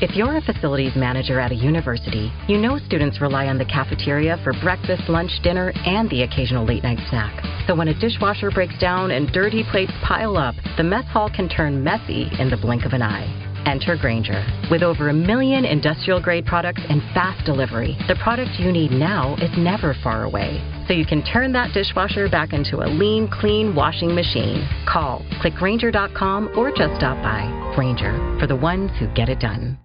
If you're a facilities manager at a university, you know students rely on the cafeteria for breakfast, lunch, dinner, and the occasional late-night snack. So when a dishwasher breaks down and dirty plates pile up, the mess hall can turn messy in the blink of an eye. Enter Grainger. With over 1 million industrial-grade products and fast delivery, the product you need now is never far away. So you can turn that dishwasher back into a lean, clean washing machine. Call, click Grainger.com, or just stop by. Grainger, for the ones who get it done.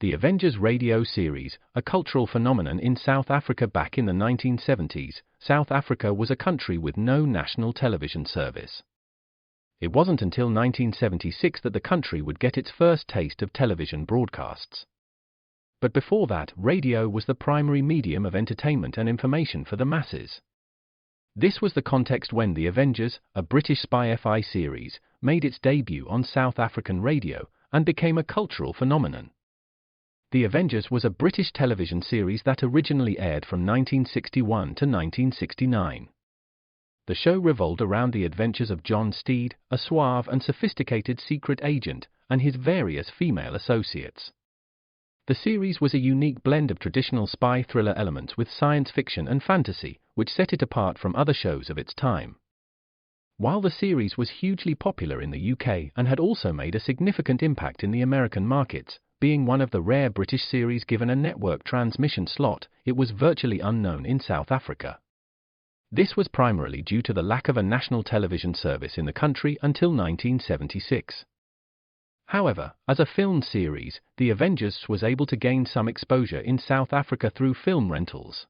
The Avengers radio series, a cultural phenomenon in South Africa back in the 1970s. South Africa was a country with no national television service. It wasn't until 1976 that the country would get its first taste of television broadcasts. But before that, radio was the primary medium of entertainment and information for the masses. This was the context when The Avengers, a British spy FI series, made its debut on South African radio and became a cultural phenomenon. The Avengers was a British television series that originally aired from 1961 to 1969. The show revolved around the adventures of John Steed, a suave and sophisticated secret agent, and his various female associates. The series was a unique blend of traditional spy thriller elements with science fiction and fantasy, which set it apart from other shows of its time. While the series was hugely popular in the UK and had also made a significant impact in the American markets, being one of the rare British series given a network transmission slot, it was virtually unknown in South Africa. This was primarily due to the lack of a national television service in the country until 1976. However, as a film series, The Avengers was able to gain some exposure in South Africa through film rentals.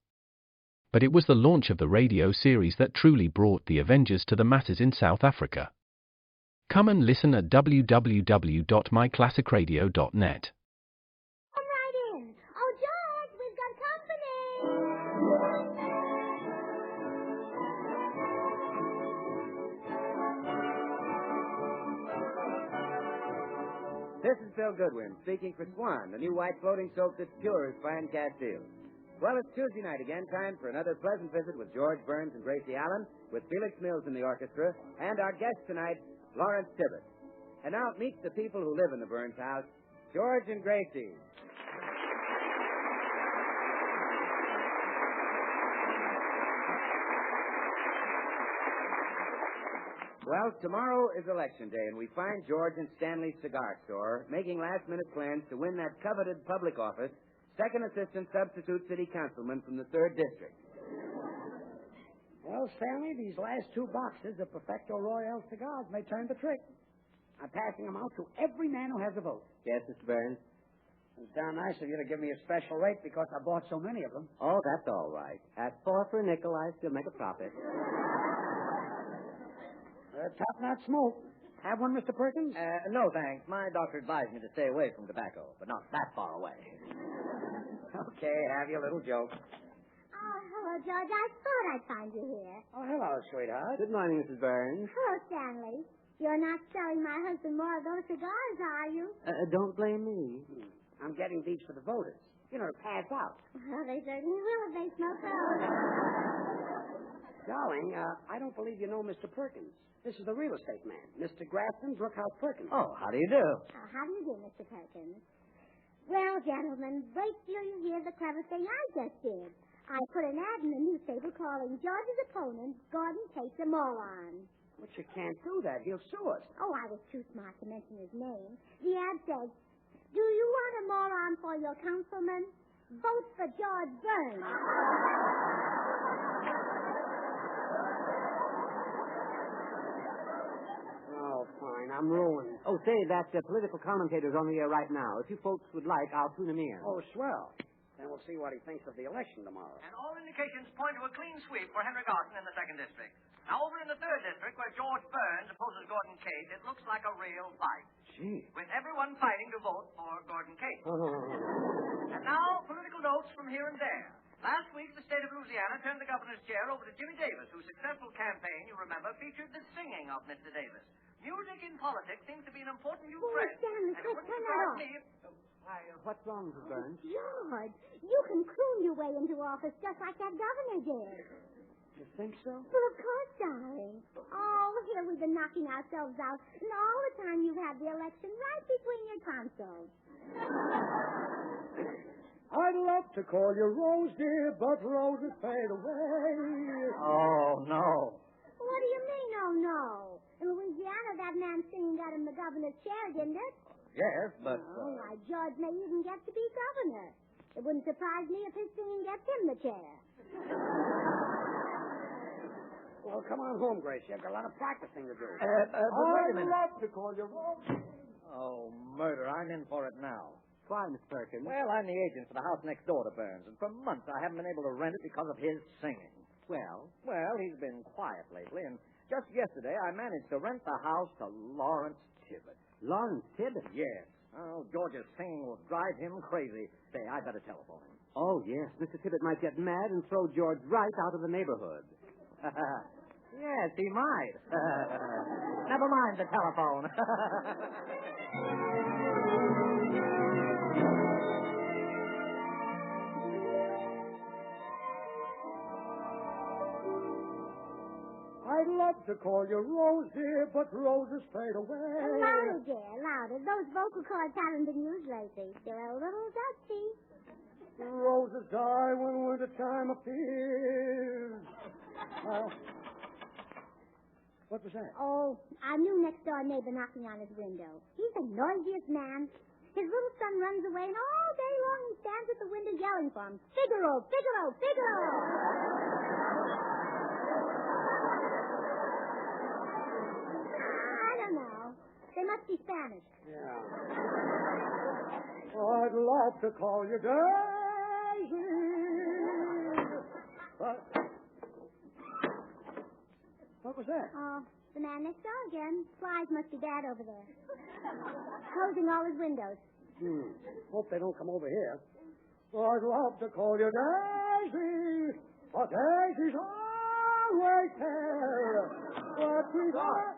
But it was the launch of the radio series that truly brought The Avengers to the masses in South Africa. Come and listen at www.myclassicradio.net. This is Bill Goodwin, speaking for Swan, the new white floating soap that's pure as fine Castile. Well, it's Tuesday night again, time for another pleasant visit with George Burns and Gracie Allen, with Felix Mills in the orchestra, and our guest tonight, Lawrence Tibbett. And now meet the people who live in the Burns house, George and Gracie. Well, tomorrow is election day, and we find George in Stanley's cigar store making last-minute plans to win that coveted public office, second assistant substitute city councilman from the 3rd District. Well, Stanley, these last 2 boxes of Perfecto Royale cigars may turn the trick. I'm passing them out to every man who has a vote. Yes, Mr. Burns? It's darn nice of you to give me a special rate because I bought so many of them. Oh, that's all right. At 4 for a nickel, I still make a profit. Top-notch smoke. Have one, Mr. Perkins? No, thanks. My doctor advised me to stay away from tobacco, but not that far away. Okay, have your little joke. Oh, hello, George. I thought I'd find you here. Oh, hello, sweetheart. Good morning, Mrs. Burns. Hello, Stanley. You're not selling my husband more of those cigars, are you? Don't blame me. I'm getting these for the voters. You know, to pass out. Well, they certainly will if they smoke those. Darling, I don't believe you know Mr. Perkins. This is the real estate man, Mr. Grafton Brookhouse Perkins. Oh, how do you do? How do you do, Mr. Perkins? Well, gentlemen, wait till you hear the clever thing I just did. I put an ad in the newspaper calling George's opponent, Gordon Tate, a moron. But you can't do that. He'll sue us. Oh, I was too smart to mention his name. The ad says, do you want a moron for your councilman? Vote for George Burns. Fine. I'm ruined. Oh, say, that political commentator's on the air right now. If you folks would like, I'll tune him in. Oh, swell. Then we'll see what he thinks of the election tomorrow. And all indications point to a clean sweep for Henry Garson in the 2nd District. Now, over in the 3rd District, where George Burns opposes Gordon Cate, it looks like a real fight. Gee. With everyone fighting to vote for Gordon Cate. Oh. And now, political notes from here and there. Last week, the state of Louisiana turned the governor's chair over to Jimmy Davis, whose successful campaign, you remember, featured the singing of Mr. Davis. Music in politics seems to be an important new trend. Stanley, And it quick, wouldn't turn surprise that me Why, what's wrong, Mrs. Burns? George, you can croon your way into office just like that governor did. You think so? Well, of course, darling. Oh, here we've been knocking ourselves out, and all the time you've had the election right between your tonsils. love to call you Rose, dear, but roses fade away. Oh, no. What do you mean, oh, no? In Louisiana, that man singing got him the governor's chair, didn't it? Yes, but... Oh, why, George may even get to be governor. It wouldn't surprise me if his singing gets him the chair. Well, come on home, Gracie. I've got a lot of practicing to do. but wait a minute. I'd love to call you Rose. Oh, murder. I'm in for it now. Why, Miss Perkins? Well, I'm the agent for the house next door to Burns, and for months I haven't been able to rent it because of his singing. Well, Well, he's been quiet lately, and just yesterday I managed to rent the house to Lawrence Tibbet. Lawrence Tibbet? Yes. Oh, George's singing will drive him crazy. Say, I better telephone him. Oh, yes. Mr. Tibbet might get mad and throw George right out of the neighborhood. Yes, he might. Never mind the telephone. I'd love to call you Rose, dear, but roses fade away. Louder, dear, louder. Those vocal cords haven't been used lately. They're a little dusty. Roses die when winter time appears. What was that? Oh, our new next-door neighbor knocking on his window. He's the noisiest man. His little son runs away, and all day long he stands at the window yelling for him. Figaro, Figaro, Figaro! I don't know. They must be Spanish. Yeah. Oh, I'd love to call you Daisy. What was that? Oh, the man next door again. Flies must be bad over there. Closing all his windows. Hope they don't come over here. Oh, I'd love to call you Daisy, but Daisy's always there. What we got?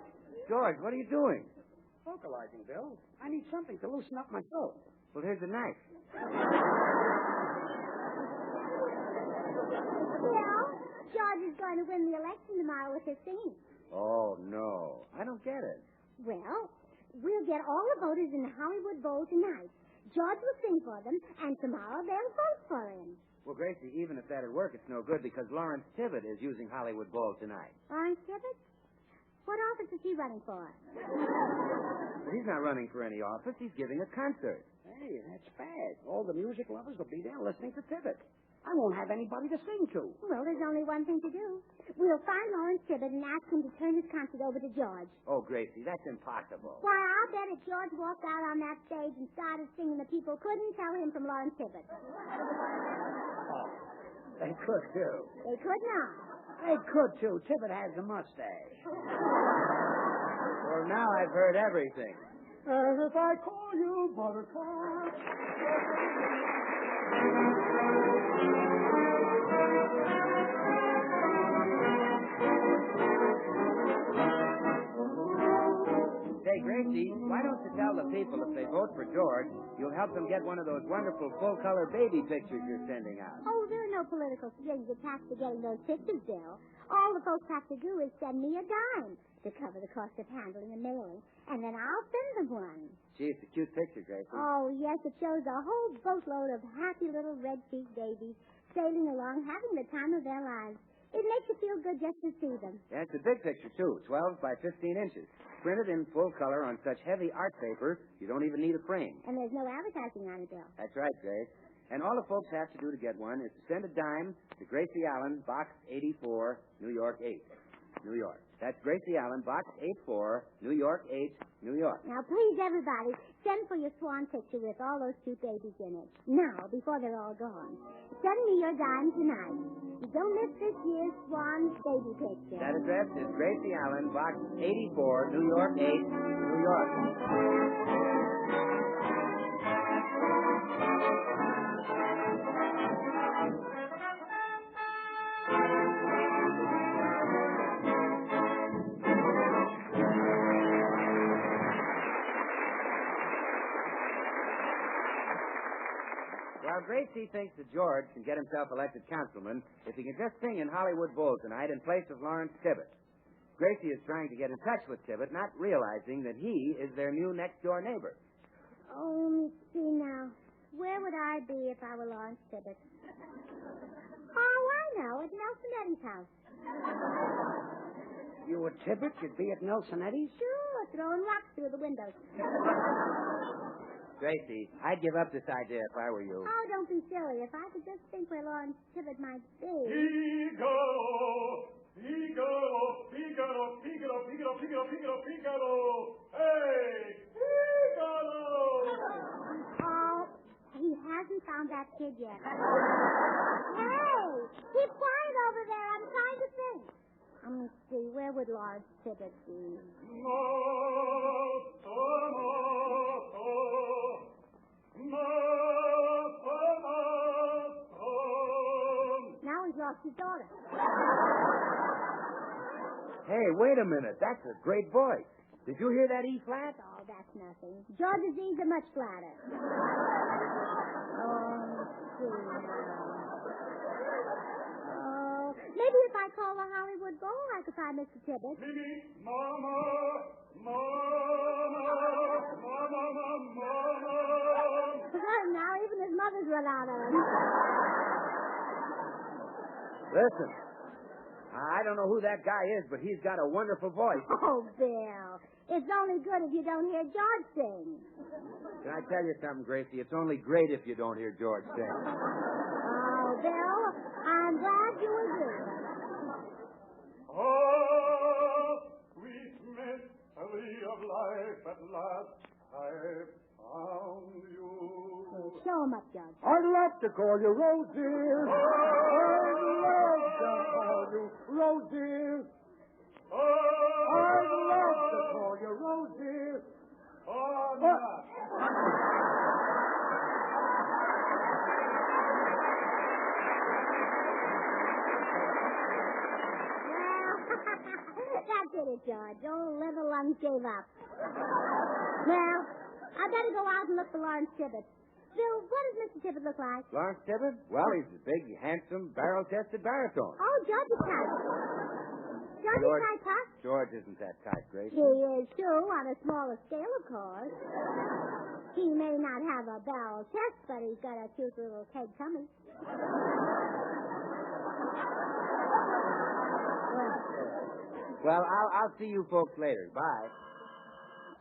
George, what are you doing? Vocalizing, Bill. I need something to loosen up my throat. Well, here's a knife. Well, George is going to win the election tomorrow with his singing. Oh, no. I don't get it. Well, we'll get all the voters in the Hollywood Bowl tonight. George will sing for them, and tomorrow they'll vote for him. Well, Gracie, even if that'd work, it's no good because Lawrence Tibbet is using Hollywood Bowl tonight. Lawrence Tibbet? What office is he running for? But he's not running for any office. He's giving a concert. Hey, that's bad. All the music lovers will be there listening to Tibbet. I won't have anybody to sing to. Well, there's only one thing to do. We'll find Lawrence Tibbet and ask him to turn his concert over to George. Oh, Gracie, that's impossible. Why, I'll bet if George walked out on that stage and started singing, the people couldn't tell him from Lawrence Tibbet. Oh, they could, too. They could not. They could, too. Tibbet has a mustache. Well, now I've heard everything. And if I call you Buttercup... Say, Gracie, why don't you tell the people if they vote for George, you'll help them get one of those wonderful full-color baby pictures you're sending out? Oh, there are no political strings attached to getting those pictures, Bill. All the folks have to do is send me a dime to cover the cost of handling and mailing, and then I'll send them one. Gee, it's a cute picture, Gracie. Oh, yes, it shows a whole boatload of happy little red-cheeked babies sailing along, having the time of their lives. It makes you feel good just to see them. Yeah, it's a big picture, too, 12 by 15 inches. Printed in full color on such heavy art paper, you don't even need a frame. And there's no advertising on it, Bill. That's right, Grace. And all the folks have to do to get one is to send a dime to Gracie Allen, Box 84, New York 8, New York. That's Gracie Allen, Box 84, New York 8, New York. Now, please, everybody, send for your swan picture with all those cute babies in it. Now, before they're all gone. Send me your dime tonight. Don't miss this year's swan baby picture. That address is Gracie Allen, Box 84, New York 8, New York. Well, Gracie thinks that George can get himself elected councilman if he can just sing in Hollywood Bowl tonight in place of Lawrence Tibbet. Gracie is trying to get in touch with Tibbet, not realizing that he is their new next-door neighbor. Oh, let me see now. Where would I be if I were Lawrence Lawrence Tibbet. Oh, I know. At Nelson Eddy's house. You were Tibbet? You'd be at Nelson Eddy's? Sure, throwing rocks through the windows. Gracie, I'd give up this idea if I were you. Oh, don't be silly. If I could just think where Lawrence Tibbet might be. Figaro! Figaro! Figaro! Figaro! Figaro! Figaro! Figaro! Figaro! Hey! Figaro! Oh, he hasn't found that kid yet. Hey! Keep quiet over there. I'm trying to think. Let me see. Where would Lawrence Tibbet be? Now he's lost his daughter. Hey, wait a minute. That's a great voice. Did you hear that E flat? Oh, that's nothing. George's E's are much flatter. Oh, see now. Maybe if I call the Hollywood Bowl, I could find Mr. Tibbet. Mimi, Mama, Mama, Mama, Mama. Now even his mother's run out of him. Listen, I don't know who that guy is, but he's got a wonderful voice. Oh, Bill, it's only good if you don't hear George sing. Can I tell you something, Gracie? It's only great if you don't hear George sing. Oh, Bill, I'm glad you agree. Oh, sweet mystery of life, at last I've found you. Show him up, Judge. I'd love to call you Rosie. I'd love to call you Rosie. I'd love to call you Rosie. Oh, no. That did it, George. Old little lungs gave up. Well, I better go out and look for Lawrence Tibbet. Bill, what does Mr. Tibbet look like? Lawrence Tibbet? Well, he's a big, handsome, barrel-chested baritone. Oh, George is tight. George is tight, huh? George isn't that tight, Gracie. He is, too, on a smaller scale, of course. He may not have a barrel chest, but he's got a cute little keg tummy. Well, I'll see you folks later. Bye.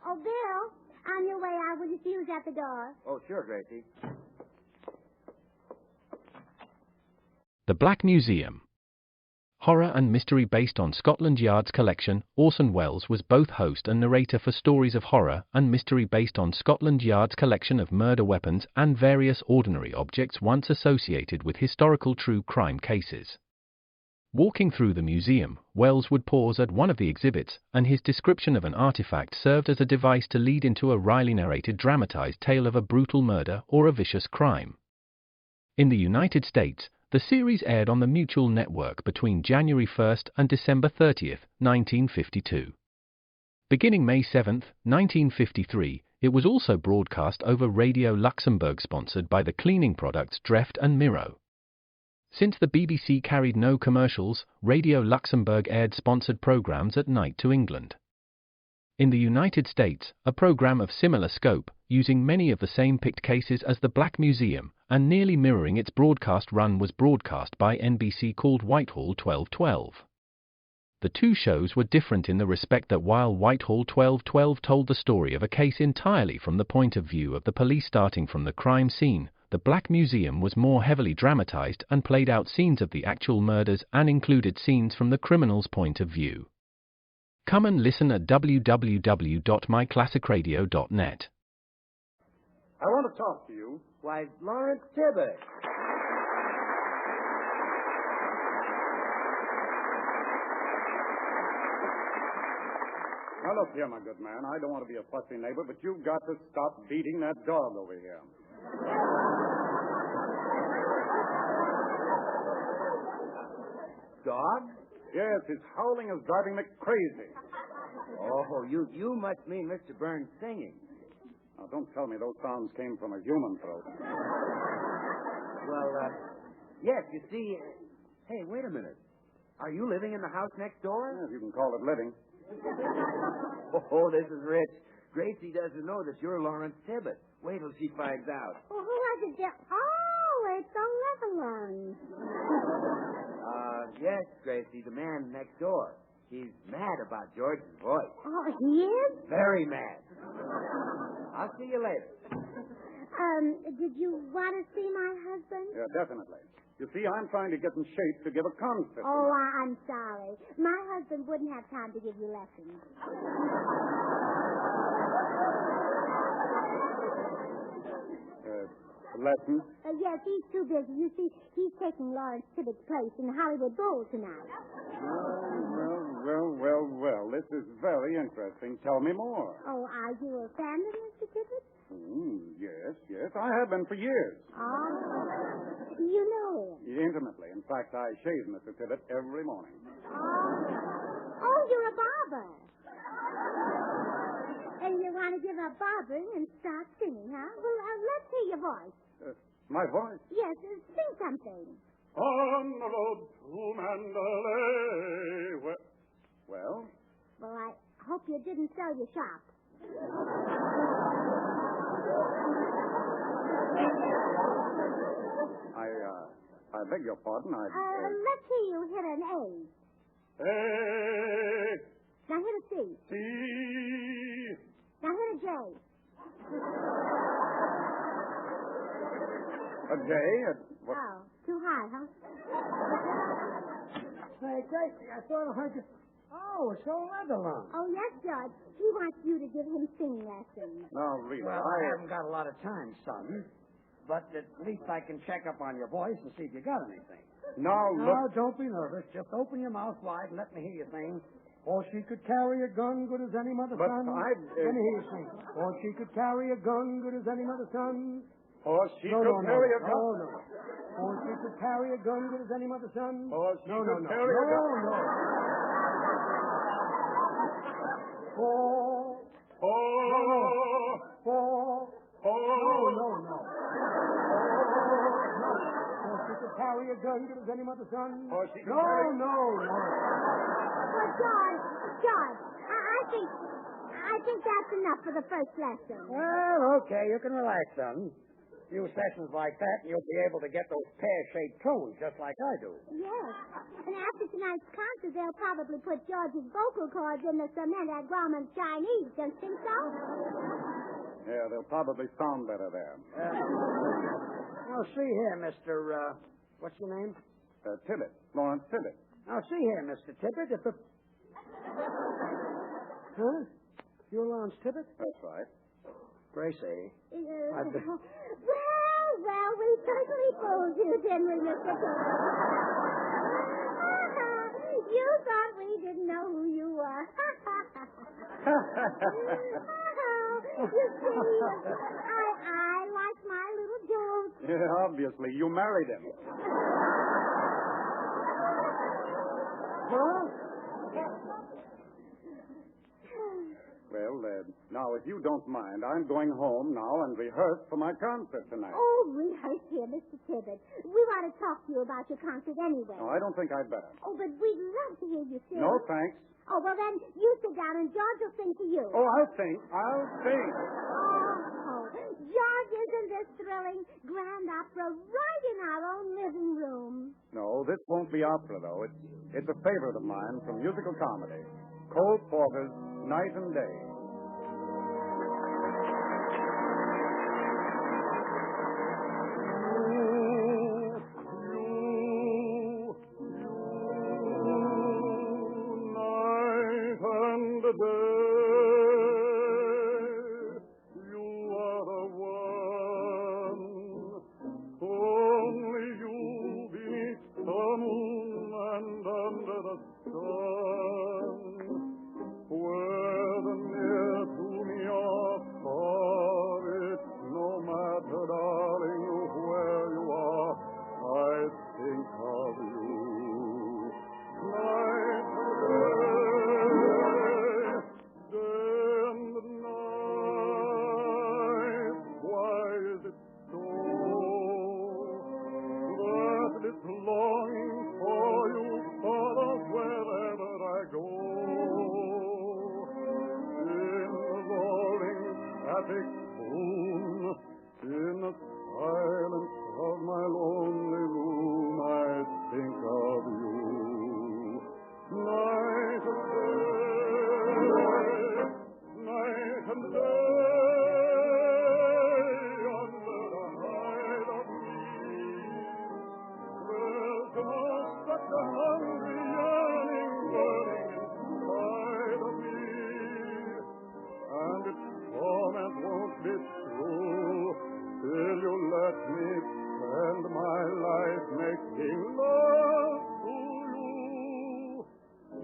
Oh, Bill, on your way out, will you see who's at the door? Oh, sure, Gracie. The Black Museum. Horror and mystery based on Scotland Yard's collection, Orson Welles was both host and narrator for stories of horror and mystery based on Scotland Yard's collection of murder weapons and various ordinary objects once associated with historical true crime cases. Walking through the museum, Welles would pause at one of the exhibits, and his description of an artifact served as a device to lead into a wryly narrated dramatized tale of a brutal murder or a vicious crime. In the United States, the series aired on the Mutual Network between January 1st and December 30th, 1952. Beginning May 7th, 1953, it was also broadcast over Radio Luxembourg, sponsored by the cleaning products Dreft and Miro. Since the BBC carried no commercials, Radio Luxembourg aired sponsored programs at night to England. In the United States, a program of similar scope, using many of the same picked cases as the Black Museum, and nearly mirroring its broadcast run, was broadcast by NBC called Whitehall 1212. The two shows were different in the respect that while Whitehall 1212 told the story of a case entirely from the point of view of the police starting from the crime scene, the Black Museum was more heavily dramatized and played out scenes of the actual murders and included scenes from the criminal's point of view. Come and listen at www.myclassicradio.net. I want to talk to you. Why, Lawrence Tibbet. Now, look here, my good man. I don't want to be a fussy neighbor, but you've got to stop beating that dog over here. Dog? Yes, his howling is driving me crazy. Oh, you must mean Mr. Burns singing. Now, don't tell me those sounds came from a human throat. Well, yes, you see... Hey, wait a minute. Are you living in the house next door? If you can call it living. Oh, this is rich. Gracie doesn't know that you're Lawrence Tibbet. Wait till she finds out. Well, who has it there? Oh, it's Heffalump. Yes, Gracie, the man next door. He's mad about George's voice. Oh, he is? Very mad. I'll see you later. Did you want to see my husband? Yeah, definitely. You see, I'm trying to get in shape to give a concert. Oh, I'm sorry. My husband wouldn't have time to give you lessons. Lessons? Yes, he's too busy. You see, he's taking Lawrence Tibbetts' place in the Hollywood Bowl tonight. Well. This is very interesting. Tell me more. Oh, are you a fan of Mr. Tibbetts? Yes. I have been for years. Oh, you know him? Intimately. In fact, I shave Mr. Tibbet every morning. Oh, you're a barber. And you want to give up barbering and start singing, huh? Well, let's hear your voice. My voice? Yes, sing something. On the road to Mandalay. Well? Well, I hope you didn't sell your shop. I beg your pardon. Let's hear you hit an A. A. Now hit a C. C. Now hit a J. A J? What? Oh, too high, huh? Hey, Gracie, I thought I heard you. Oh, it's old Leatherlung. Oh, yes, George. He wants you to give him singing lessons. No, really. Well, I haven't got a lot of time, son. But at least I can check up on your voice and see if you got anything. No, No, look. don't be nervous. Just open your mouth wide and let me hear you sing. Or she could carry a gun good as any mother But son. Let me hear you sing. Or she could carry a gun good as any mother son. Or she No, could no, no. carry a gun. No, no. Or she could carry a gun good as any mother son. Or she No, could no, no. carry a gun. No, no. Four. Four. No. Or she could carry a gun good as any mother son. Or she could No. Well, George, I think that's enough for the first lesson. Well, okay, you can relax, son. A few sessions like that, and you'll be able to get those pear-shaped tones just like I do. Yes. And after tonight's concert, they'll probably put George's vocal cords in the cement at Grauman's Chinese. Don't you think so? Yeah, they'll probably sound better there. Now, see here, Mr. What's your name? Tibbet. Lawrence Tibbet. Now, see here, Mr. Tibbet, if the... Huh? You're Lawrence Tibbet? That's right. Gracie. Well, we certainly fooled you, didn't we, Mr. Tibbet? You thought we didn't know who you were. You see, I like my little George. Yeah, obviously. You married him. Huh? Well, now, if you don't mind, I'm going home now and rehearse for my concert tonight. Oh, rehearse here, Mr. Tibbet. We want to talk to you about your concert anyway. No, I don't think I'd better. Oh, but we'd love to hear you sing. No, thanks. Oh, well, then you sit down and George will sing to you. Oh, I'll sing. Oh, George, isn't this thrilling? Grand opera right in our own living room. No, this won't be opera, though. It's a favorite of mine from musical comedy. Cole Porter's Night and Day. Where the let me spend my life making love to you.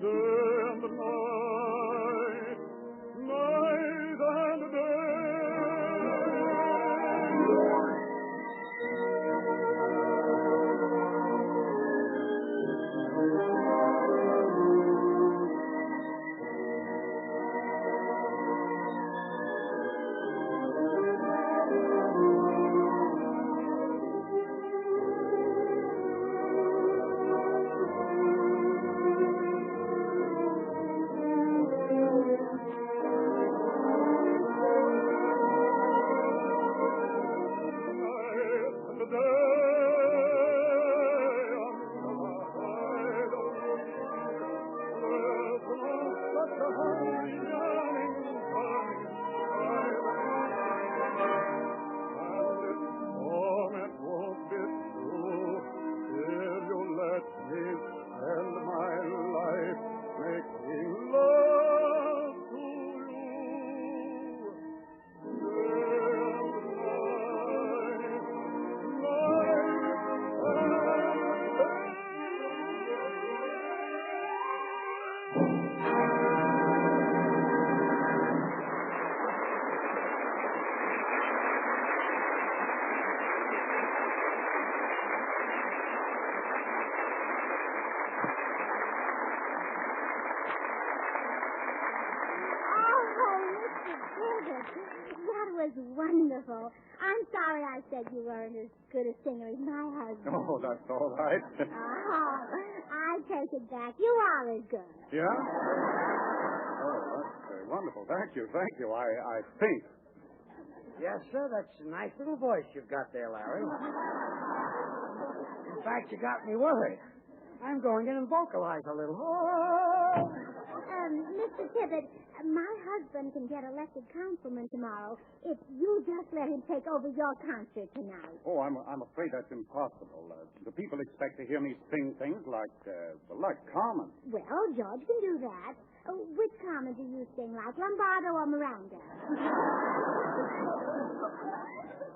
Day and night, night and day. Wonderful. I'm sorry I said you weren't as good a singer as my husband. Oh, that's all right. I take it back. You are as good. Yeah? Oh, that's wonderful. Thank you. I think. Yes, sir, that's a nice little voice you've got there, Larry. In fact, you got me worried. I'm going in and vocalize a little. Oh! Mr. Tibbet, my husband can get elected councilman tomorrow if you just let him take over your concert tonight. Oh, I'm afraid that's impossible. The people expect to hear me sing things like Carmen. Well, George can do that. Which Carmen do you sing, like Lombardo or Miranda?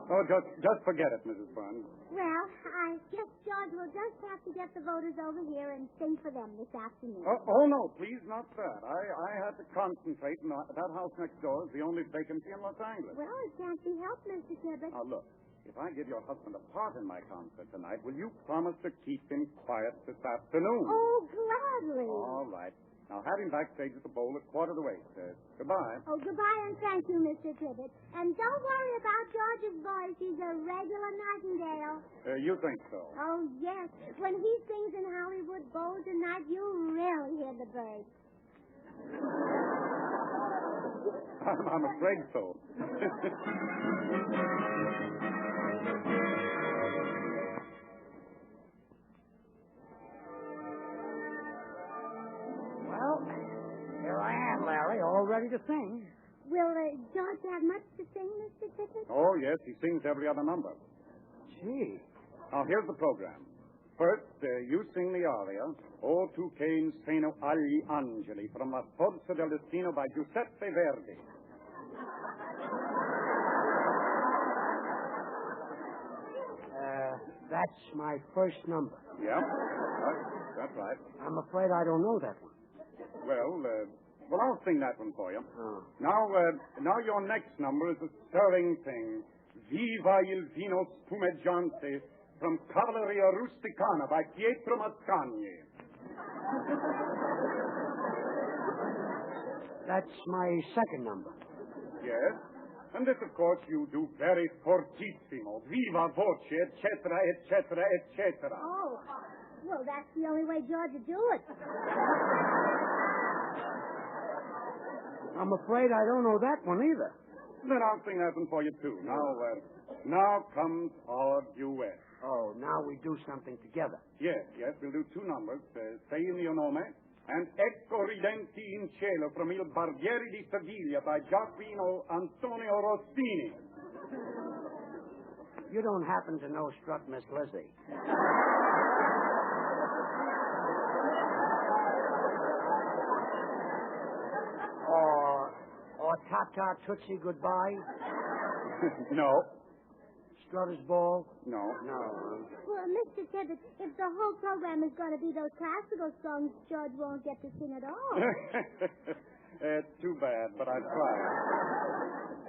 Oh, just forget it, Mrs. Burns. Well, I guess George will just have to get the voters over here and sing for them this afternoon. Oh no, please, not that. I had to concentrate, and that house next door is the only vacancy in Los Angeles. Well, it can't be helped, Mr. Tibbet. Now, look, if I give your husband a part in my concert tonight, will you promise to keep him quiet this afternoon? Oh, gladly. All right. Now, have him backstage at the bowl at 7:45. Goodbye. Oh, goodbye and thank you, Mr. Tibbet. And don't worry about George's voice. He's a regular nightingale. You think so? Oh, yes. When he sings in Hollywood Bowls tonight, you'll really hear the birds. I'm afraid so. Well, here I am, Larry, all ready to sing. Will George have much to sing, Mr. Tippett? Oh, yes, he sings every other number. Gee. Now, here's the program. First, you sing the aria, O tu che in seno agli angeli, from La Forza del Destino by Giuseppe Verdi. That's my first number. Yep, that's right. I'm afraid I don't know that one. Well, I'll sing that one for you. Oh. Now your next number is a stirring thing. Viva il vino spumeggiante from Cavalleria Rusticana by Pietro Mascagni. That's my second number. Yes. And this, of course, you do very fortissimo. Viva voce, eccetera, eccetera, eccetera. Oh, well, that's the only way George would do it. I'm afraid I don't know that one either. Then I'll sing that one for you, too. Now comes our duet. Oh, now we do something together. Yes, we'll do two numbers. Sei il mio nome and Ecco ridenti in cielo from Il Barbiere di Seviglia by Giacomo Antonio Rossini. You don't happen to know Struck Miss Lizzie? Or Ta-Ta Tootsie Goodbye? No. Strutter's Ball? No. Well, Mr. Tibbet, if the whole program is going to be those classical songs, George won't get to sing at all. It's too bad, but I tried.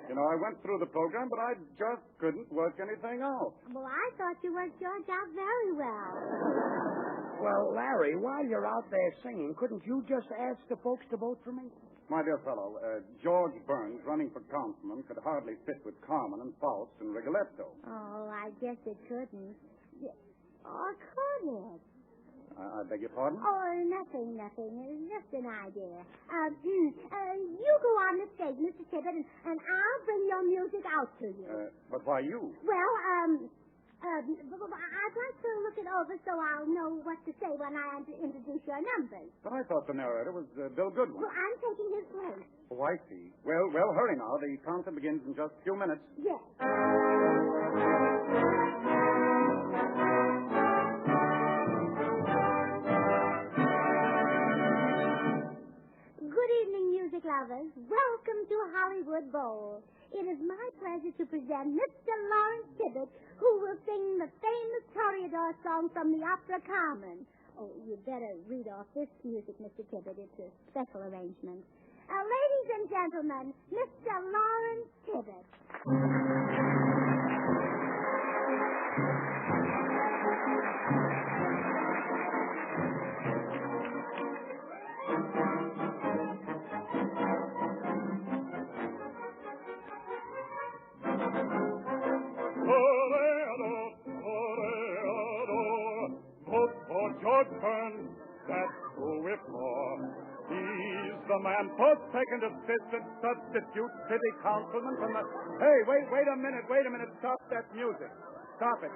You know, I went through the program, but I just couldn't work anything out. Well, I thought you worked George out very well. Well, Larry, while you're out there singing, couldn't you just ask the folks to vote for me? My dear fellow, George Burns, running for councilman, could hardly fit with Carmen and Faust and Rigoletto. Oh, I guess it couldn't. Or could it? I beg your pardon? Oh, nothing. It's just an idea. You go on the stage, Mr. Tibbet, and I'll bring your music out to you. But why you? Well, I'd like to look it over so I'll know what to say when I introduce your numbers. But I thought the narrator was Bill Goodwin. Well, I'm taking his place. Oh, I see. Well, hurry now. The concert begins in just a few minutes. Yes. Good evening, music lovers. Welcome to Hollywood Bowl. It is my pleasure to present Mr. Lawrence Tibbet, who will sing the famous Toreador song from the opera Carmen. Oh, you'd better read off this music, Mr. Tibbet. It's a special arrangement. Ladies and gentlemen, Mr. Lawrence Tibbet. Vote for George Burns, that's who we're for. He's the man first, second, assistant, substitute, city councilman from the... Hey, wait a minute. Stop that music. Stop it.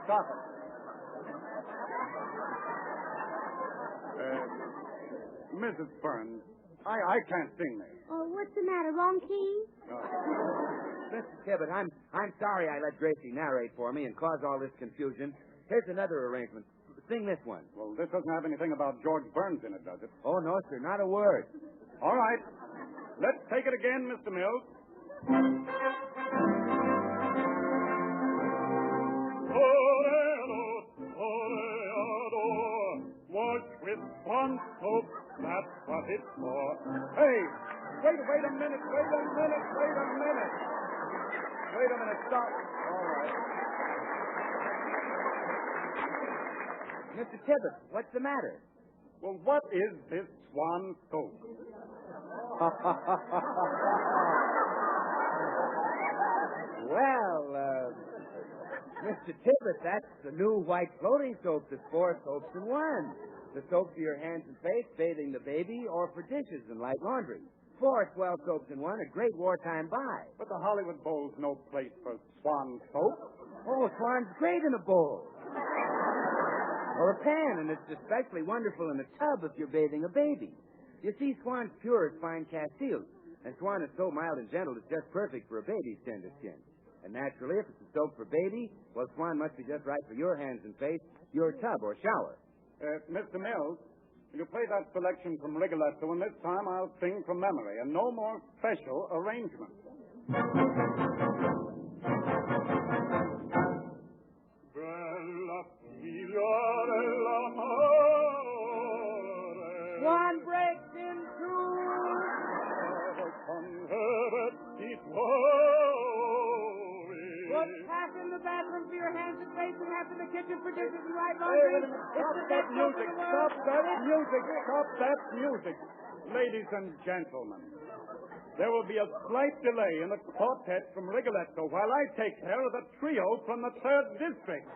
Mrs. Burns, I can't sing this. Oh, what's the matter? Wrong key? Mr. Tibbet, I'm sorry I let Gracie narrate for me and cause all this confusion. Here's another arrangement. Sing this one. Well, this doesn't have anything about George Burns in it, does it? Oh, no, sir, not a word. All right. Let's take it again, Mr. Mills. Wash with one soap, that's what it's for. Hey, wait a minute. Wait a minute, stop. All right. Mr. Tibbet, what's the matter? Well, what is this swan soap? Well, Mr. Tibbet, that's the new white floating soap that's 4 soaps in one. The soap for your hands and face, bathing the baby, or for dishes and light laundry. 4 12 soaps in one, a great wartime buy. But the Hollywood Bowl's no place for swan soap. Oh, swan's great in a bowl. Or a pan, and it's especially wonderful in a tub if you're bathing a baby. You see, swan's pure as fine castile, and swan is so mild and gentle it's just perfect for a baby's tender skin. And naturally, if it's a soap for baby, well, swan must be just right for your hands and face, your tub or shower. Mr. Mills, will you play that selection from Rigoletto, and this time I'll sing from memory, and no more special arrangements. Swan breaks in two. Put half in the bathroom for your hands and face and half in the kitchen for dishes and light laundry. Stop that music. Ladies and gentlemen, there will be a slight delay in the quartet from Rigoletto while I take care of the trio from the 3rd District.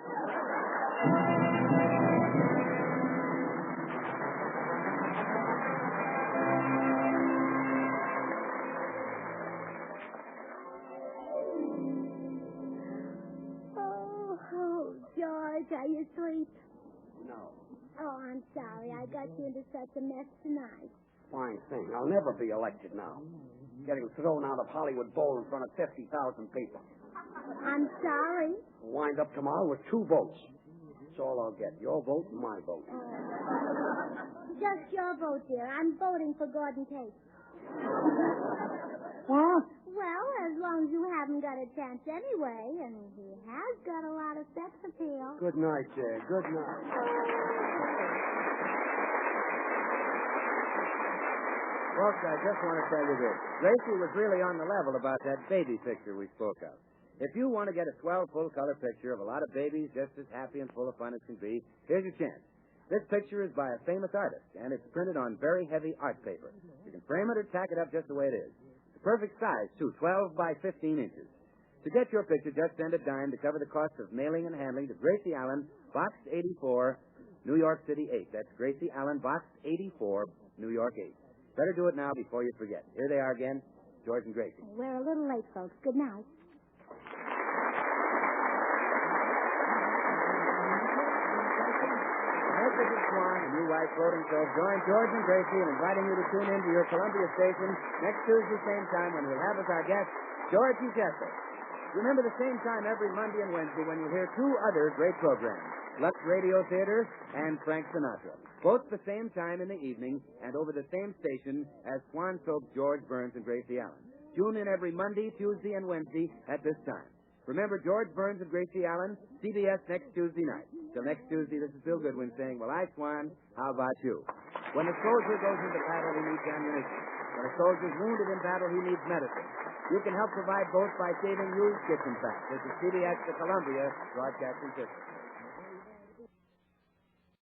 George, are you asleep? No. Oh, I'm sorry. I got you into such a mess tonight. Fine thing. I'll never be elected now. Getting thrown out of Hollywood Bowl in front of 50,000 people. I'm sorry. Wind up tomorrow with 2 votes. That's all I'll get. Your vote and my vote. Just your vote, dear. I'm voting for Gordon Tate. What? Well, as long as you haven't got a chance anyway, and he has got a lot of sex appeal. Good night, Jane. Good night. Folks, I just want to tell you this. Gracie was really on the level about that baby picture we spoke of. If you want to get a swell full-color picture of a lot of babies just as happy and full of fun as can be, here's your chance. This picture is by a famous artist, and it's printed on very heavy art paper. You can frame it or tack it up just the way it is. It's the perfect size, too, 12 by 15 inches. To get your picture, just send a dime to cover the cost of mailing and handling to Gracie Allen, Box 84, New York City 8. That's Gracie Allen, Box 84, New York 8. Better do it now before you forget. Here they are again, George and Gracie. We're a little late, folks. Good night. This is Swan, the new white floating soap. Join George and Gracie in inviting you to tune in to your Columbia station next Tuesday, same time, when we'll have as our guest George E. Jester. Remember the same time every Monday and Wednesday when you'll hear two other great programs, Lux Radio Theater and Frank Sinatra. Both the same time in the evening and over the same station as Swan Soap's George Burns and Gracie Allen. Tune in every Monday, Tuesday, and Wednesday at this time. Remember, George Burns and Gracie Allen, CBS next Tuesday night. Till next Tuesday, this is Bill Goodwin saying, well, I, Swan, how about you? When a soldier goes into battle, he needs ammunition. When a soldier's wounded in battle, he needs medicine. You can help provide both by saving used kitchen facts. This is CBS, the Columbia Broadcasting System.